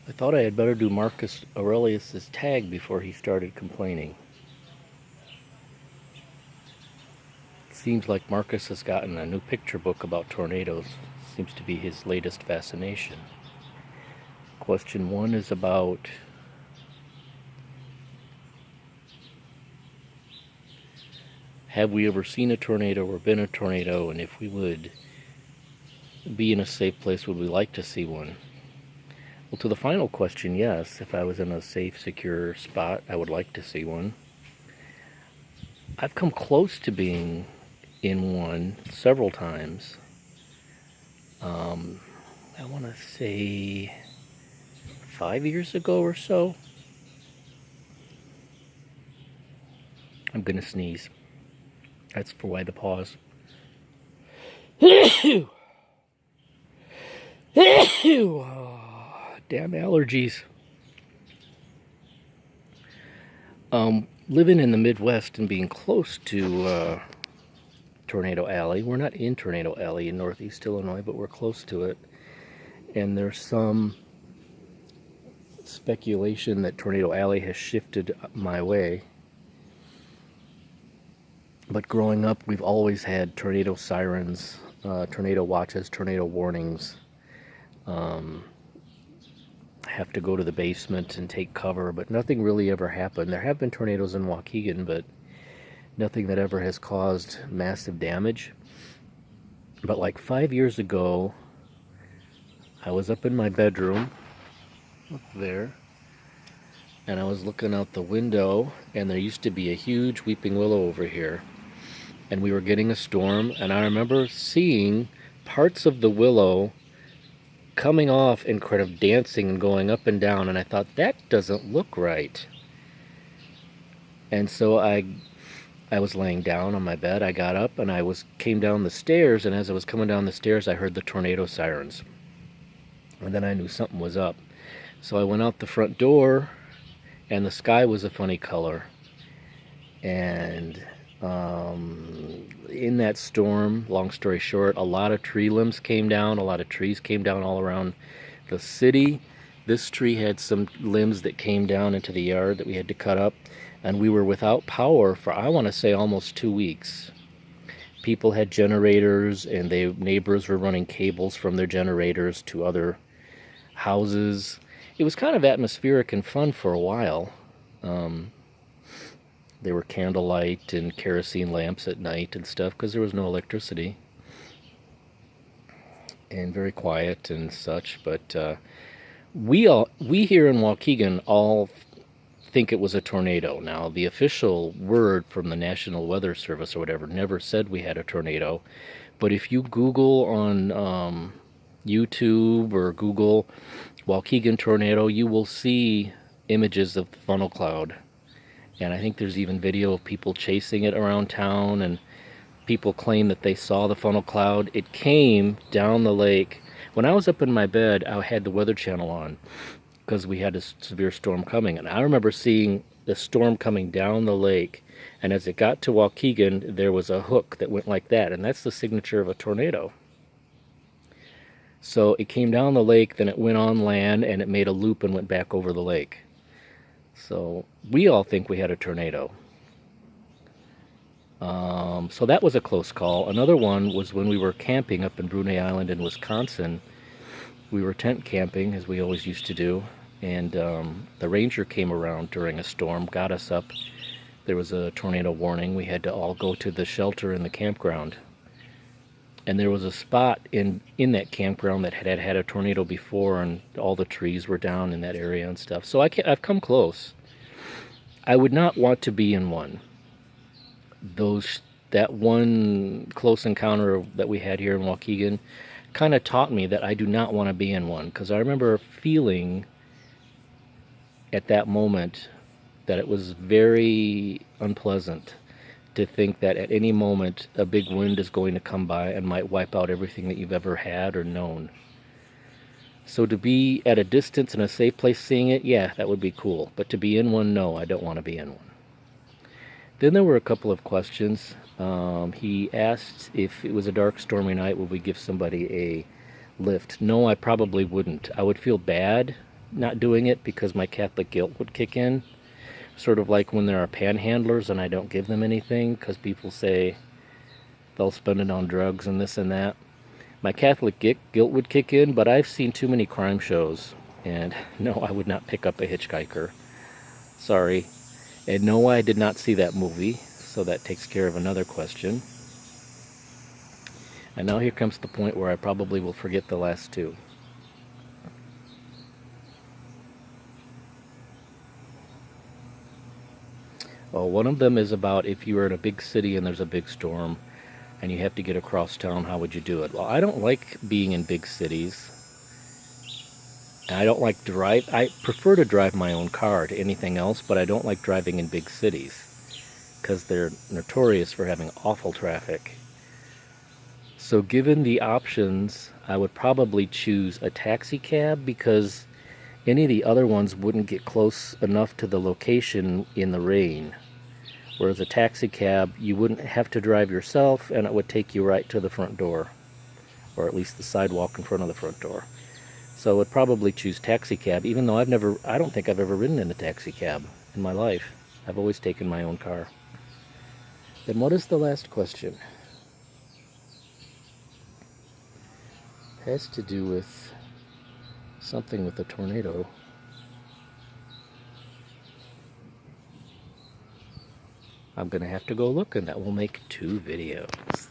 I thought I had better do Marcus Aurelius's tag before he started complaining. It seems like Marcus has gotten a new picture book about tornadoes. Seems to be his latest fascination. Question 1 is about have we ever seen a tornado or been a tornado, and if we would be in a safe place, would we like to see one? Well, to the final question, yes. If I was in a safe, secure spot, I would like to see one. I've come close to being in one several times. I want to say 5 years ago or so. I'm going to sneeze. That's for why the pause. Oh, damn allergies. Living in the Midwest and being close to Tornado Alley. We're not in Tornado Alley in Northeast Illinois, but we're close to it. And there's some speculation that Tornado Alley has shifted my way. But growing up, we've always had tornado sirens, tornado watches, tornado warnings. Have to go to the basement and take cover, but nothing really ever happened. There have been tornadoes in Waukegan, but nothing that ever has caused massive damage. But like 5 years ago, I was up in my bedroom, up there, and I was looking out the window, and there used to be a huge weeping willow over here. And we were getting a storm, and I remember seeing parts of the willow coming off and kind of dancing and going up and down, and I thought, that doesn't look right. And so I was laying down on my bed. I got up and came down the stairs, and as I was coming down the stairs, I heard the tornado sirens. And then I knew something was up. So I went out the front door, and the sky was a funny color. And in that storm, long story short, a lot of tree limbs came down, a lot of trees came down all around the city. This tree had some limbs that came down into the yard that we had to cut up, and we were without power for, I want to say, almost 2 weeks. People had generators, and neighbors were running cables from their generators to other houses. It was kind of atmospheric and fun for a while. There were candlelight and kerosene lamps at night and stuff because there was no electricity. And very quiet and such. But we here in Waukegan all think it was a tornado. Now, the official word from the National Weather Service or whatever never said we had a tornado. But if you Google on YouTube or Google Waukegan tornado, you will see images of the funnel cloud. And I think there's even video of people chasing it around town, and people claim that they saw the funnel cloud. It came down the lake. When I was up in my bed, I had the Weather Channel on because we had a severe storm coming. And I remember seeing the storm coming down the lake. And as it got to Waukegan, there was a hook that went like that. And that's the signature of a tornado. So it came down the lake, then it went on land, and it made a loop and went back over the lake. So we all think we had a tornado. So that was a close call. Another one was when we were camping up in Brunei Island in Wisconsin. We were tent camping, as we always used to do, and the ranger came around during a storm, got us up. There was a tornado warning. We had to all go to the shelter in the campground. And there was a spot in that campground that had a tornado before, and all the trees were down in that area and stuff. So I've come close. I would not want to be in one. That one close encounter that we had here in Waukegan kind of taught me that I do not want to be in one, because I remember feeling at that moment that it was very unpleasant to think that at any moment a big wind is going to come by and might wipe out everything that you've ever had or known. So to be at a distance in a safe place seeing it, yeah, that would be cool. But to be in one, no, I don't want to be in one. Then there were a couple of questions. He asked if it was a dark, stormy night, would we give somebody a lift? No, I probably wouldn't. I would feel bad not doing it because my Catholic guilt would kick in. Sort of like when there are panhandlers and I don't give them anything because people say they'll spend it on drugs and this and that. My Catholic guilt would kick in, but I've seen too many crime shows, and no, I would not pick up a hitchhiker. Sorry. And no, I did not see that movie, so that takes care of another question. And now here comes the point where I probably will forget the last two. Oh, one of them is about if you were in a big city and there's a big storm and you have to get across town, how would you do it? Well, I don't like being in big cities. And I don't like I prefer to drive my own car to anything else, but I don't like driving in big cities because they're notorious for having awful traffic. So given the options, I would probably choose a taxi cab because any of the other ones wouldn't get close enough to the location in the rain. Whereas a taxi cab, you wouldn't have to drive yourself and it would take you right to the front door, or at least the sidewalk in front of the front door. So I would probably choose taxi cab, even though I don't think I've ever ridden in a taxi cab in my life. I've always taken my own car. Then what is the last question? It has to do with something with a tornado. I'm going to have to go look, and that will make 2 videos.